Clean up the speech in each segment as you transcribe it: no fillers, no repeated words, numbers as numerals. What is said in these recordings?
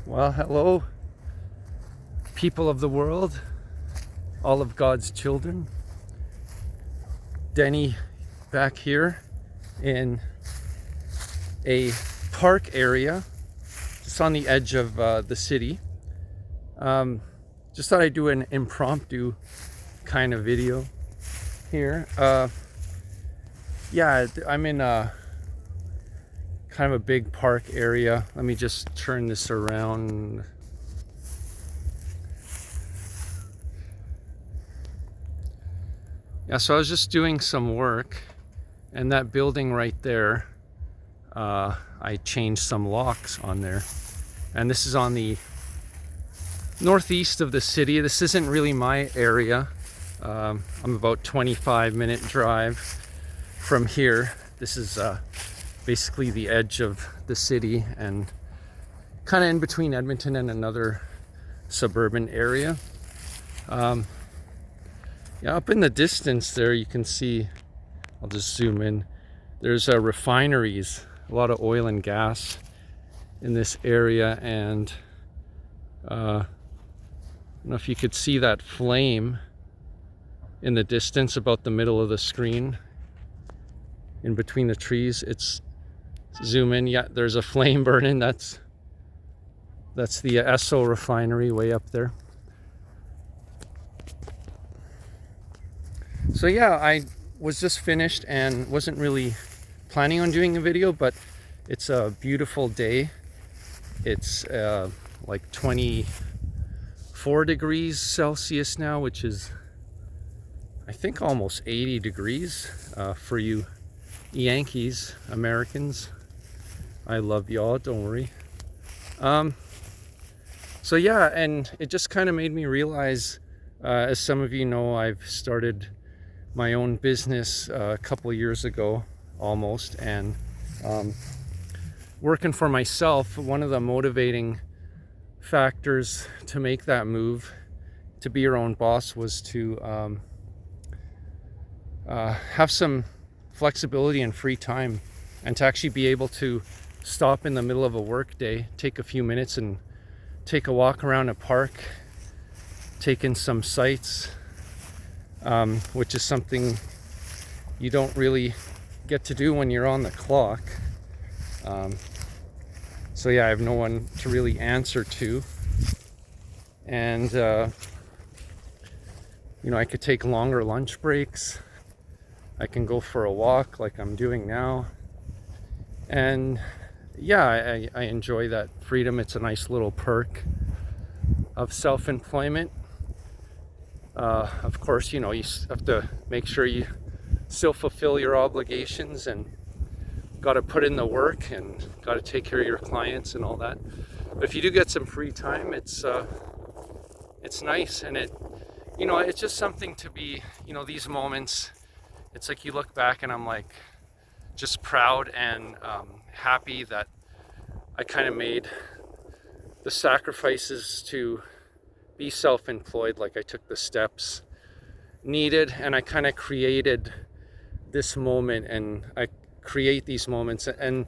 Well, hello, people of the world, all of God's children. Denny back here in a park area, just on the edge of the city. Just thought I'd do an impromptu kind of video here. Yeah, I'm in a kind of a big park area. Let me just turn this around. Yeah, so I was just doing some work, and that building right there, I changed some locks on there. And this is on the northeast of the city. This isn't really my area. I'm about 25-minute drive from here. This is basically the edge of the city and kind of in between Edmonton and another suburban area. Yeah, up in the distance there you can see, I'll just zoom in, there's refineries, a lot of oil and gas in this area, and I don't know if you could see that flame in the distance about the middle of the screen in between the trees. It's zoom in, yeah, there's a flame burning. That's the Esso refinery way up there. So yeah, I was just finished and wasn't really planning on doing a video, but it's a beautiful day. It's like 24 degrees Celsius now, which is I think almost 80 degrees for you Yankees, Americans. I love y'all, don't worry. So yeah, and it just kind of made me realize, as some of you know, I've started my own business a couple of years ago almost, and working for myself. One of the motivating factors to make that move to be your own boss was to have some flexibility and free time, and to actually be able to stop in the middle of a work day, take a few minutes and take a walk around a park, take in some sights, which is something you don't really get to do when you're on the clock. So yeah, I have no one to really answer to, and you know, I could take longer lunch breaks. I can go for a walk like I'm doing now, and yeah, I enjoy that freedom. It's a nice little perk of self-employment. Of course, you know, you have to make sure you still fulfill your obligations and got to put in the work and got to take care of your clients and all that. But if you do get some free time, it's nice, and you know, it's just something to be, you know, these moments. It's like you look back and I'm like just proud and happy that I kind of made the sacrifices to be self-employed. Like I took the steps needed, and I kind of created this moment, and I create these moments. And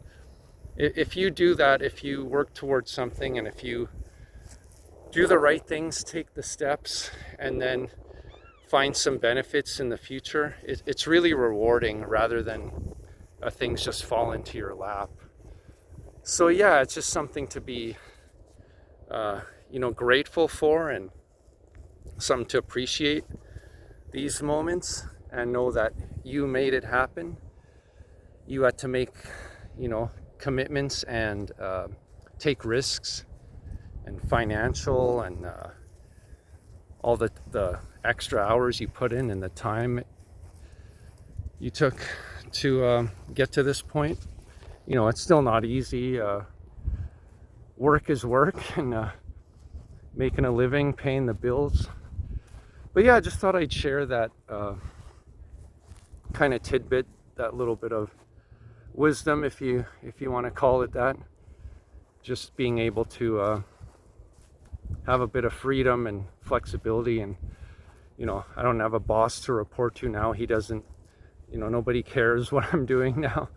if you do that, if you work towards something, and if you do the right things, take the steps, and then find some benefits in the future, it's really rewarding, rather than things just fall into your lap. So yeah, it's just something to be you know, grateful for, and something to appreciate these moments and know that you made it happen. You had to make, you know, commitments and take risks, and financial, and all the extra hours you put in and the time you took to get to this point. You know, it's still not easy. Work is work, and making a living, paying the bills. But yeah, I just thought I'd share that kind of tidbit, that little bit of wisdom, if you want to call it that. Just being able to have a bit of freedom and flexibility, and you know, I don't have a boss to report to now. He doesn't, you know, nobody cares what I'm doing now,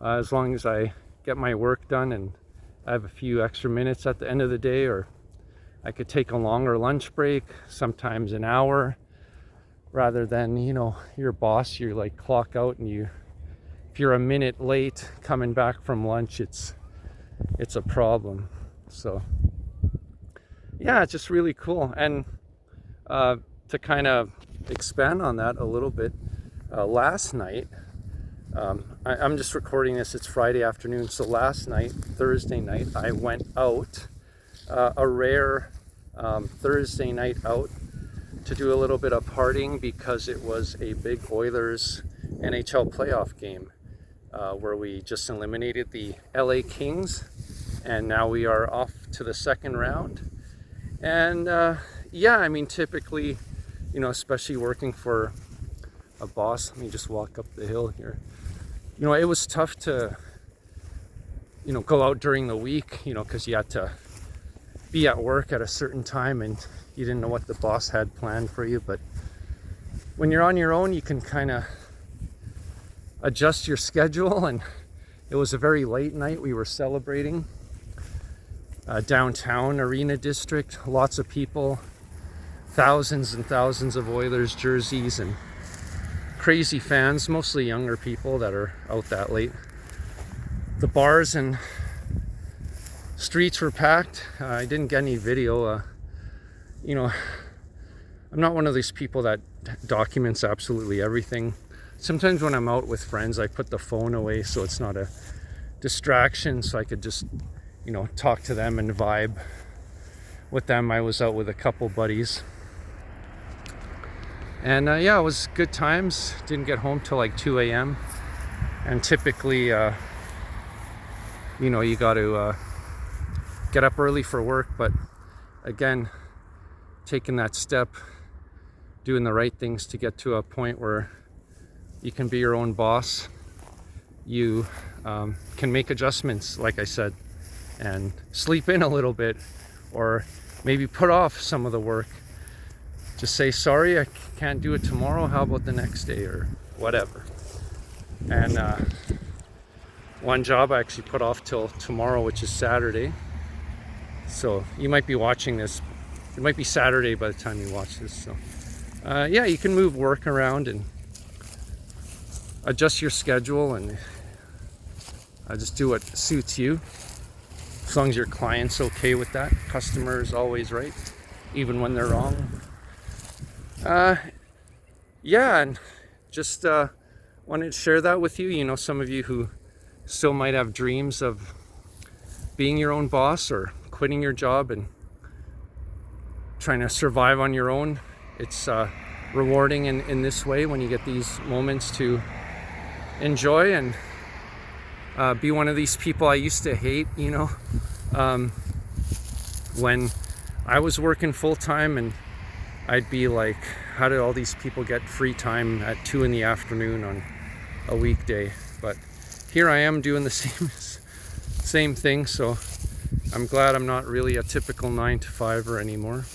as long as I get my work done and I have a few extra minutes at the end of the day, or I could take a longer lunch break, sometimes an hour, rather than, you know, your boss, you're like clock out, and if you're a minute late coming back from lunch, it's a problem. So yeah, it's just really cool. And to kind of expand on that a little bit, last night, I'm just recording this, it's Friday afternoon, so last night, Thursday night, I went out, a rare Thursday night out, to do a little bit of partying, because it was a big Oilers NHL playoff game, where we just eliminated the LA Kings, and now we are off to the second round. And yeah, I mean, typically, you know, especially working for a boss, let me just walk up the hill here. You know, it was tough to, you know, go out during the week, you know, because you had to be at work at a certain time and you didn't know what the boss had planned for you. But when you're on your own, you can kind of adjust your schedule. And it was a very late night. We were celebrating downtown Arena District, lots of people, thousands and thousands of Oilers jerseys, and crazy fans, mostly younger people that are out that late. The bars and streets were packed. I didn't get any video. You know, I'm not one of these people that documents absolutely everything. Sometimes when I'm out with friends, I put the phone away so it's not a distraction, so I could just, you know, talk to them and vibe with them. I was out with a couple buddies. And yeah, it was good times. Didn't get home till like 2 a.m. And typically, you know, you got to get up early for work. But again, taking that step, doing the right things to get to a point where you can be your own boss. You can make adjustments, like I said, and sleep in a little bit, or maybe put off some of the work. Just say, sorry, I can't do it tomorrow. How about the next day, or whatever. And one job I actually put off till tomorrow, which is Saturday. So you might be watching this. It might be Saturday by the time you watch this. So yeah, you can move work around and adjust your schedule, and just do what suits you, as long as your client's okay with that. Customer is always right, even when they're wrong. Yeah, and just wanted to share that with you. You know, some of you who still might have dreams of being your own boss or quitting your job and trying to survive on your own. It's rewarding in this way, when you get these moments to enjoy and be one of these people I used to hate, you know, when I was working full-time, and I'd be like, how did all these people get free time at 2 in the afternoon on a weekday? But here I am doing the same thing, so I'm glad I'm not really a typical 9-to-5er anymore.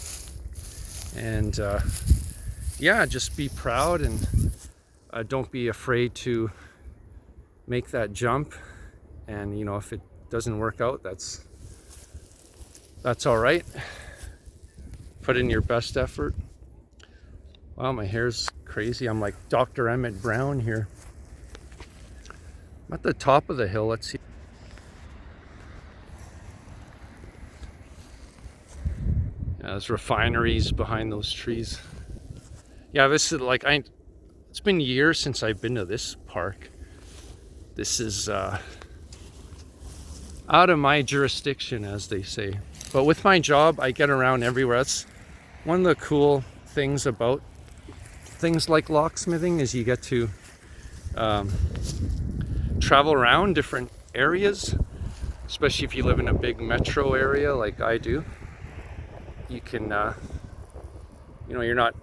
And yeah, just be proud, and don't be afraid to make that jump. And you know, if it doesn't work out, that's all right. Put in your best effort. Wow, my hair's crazy. I'm like Dr. Emmett Brown here. I'm at the top of the hill. Let's see. Yeah, there's refineries behind those trees. Yeah, this is like, it's been years since I've been to this park. This is out of my jurisdiction, as they say. But with my job, I get around everywhere. That's one of the cool things about things like locksmithing, is you get to travel around different areas, especially if you live in a big metro area like I do. You can, you know, you're not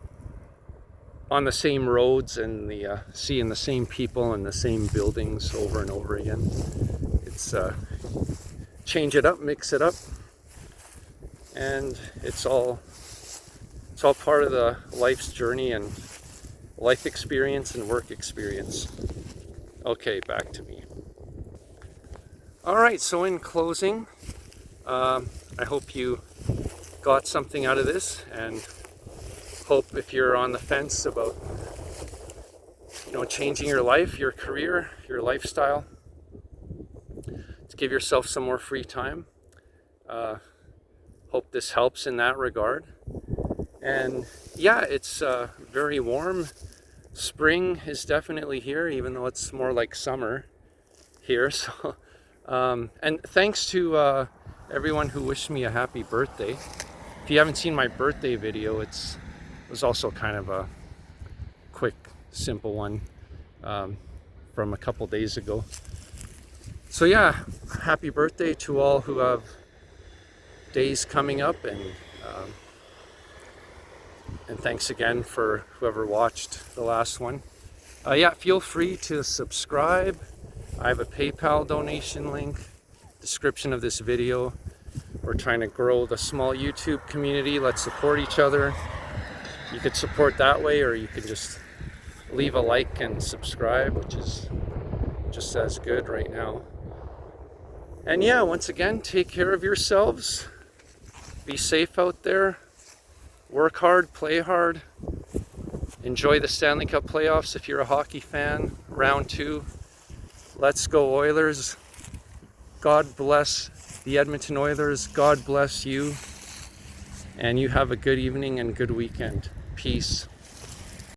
on the same roads and seeing the same people and the same buildings over and over again. It's change it up, mix it up, and it's all part of the life's journey and life experience and work experience. Okay, back to me. All right, so in closing, I hope you got something out of this, and hope if you're on the fence about changing your life, your career, your lifestyle, to give yourself some more free time. Hope this helps in that regard. And yeah, it's very warm. Spring is definitely here, even though it's more like summer here. So, and thanks to everyone who wished me a happy birthday. If you haven't seen my birthday video, it was also kind of a quick, simple one from a couple days ago. So yeah, happy birthday to all who have days coming up, and thanks again for whoever watched the last one. Yeah, feel free to subscribe. I have a PayPal donation link, description of this video. We're trying to grow the small YouTube community. Let's support each other. You could support that way, or you could just leave a like and subscribe, which is just as good right now. And yeah, once again, take care of yourselves. Be safe out there. Work hard, play hard. Enjoy the Stanley Cup playoffs if you're a hockey fan. Round 2. Let's go Oilers. God bless the Edmonton Oilers. God bless you. And you have a good evening and good weekend. Peace.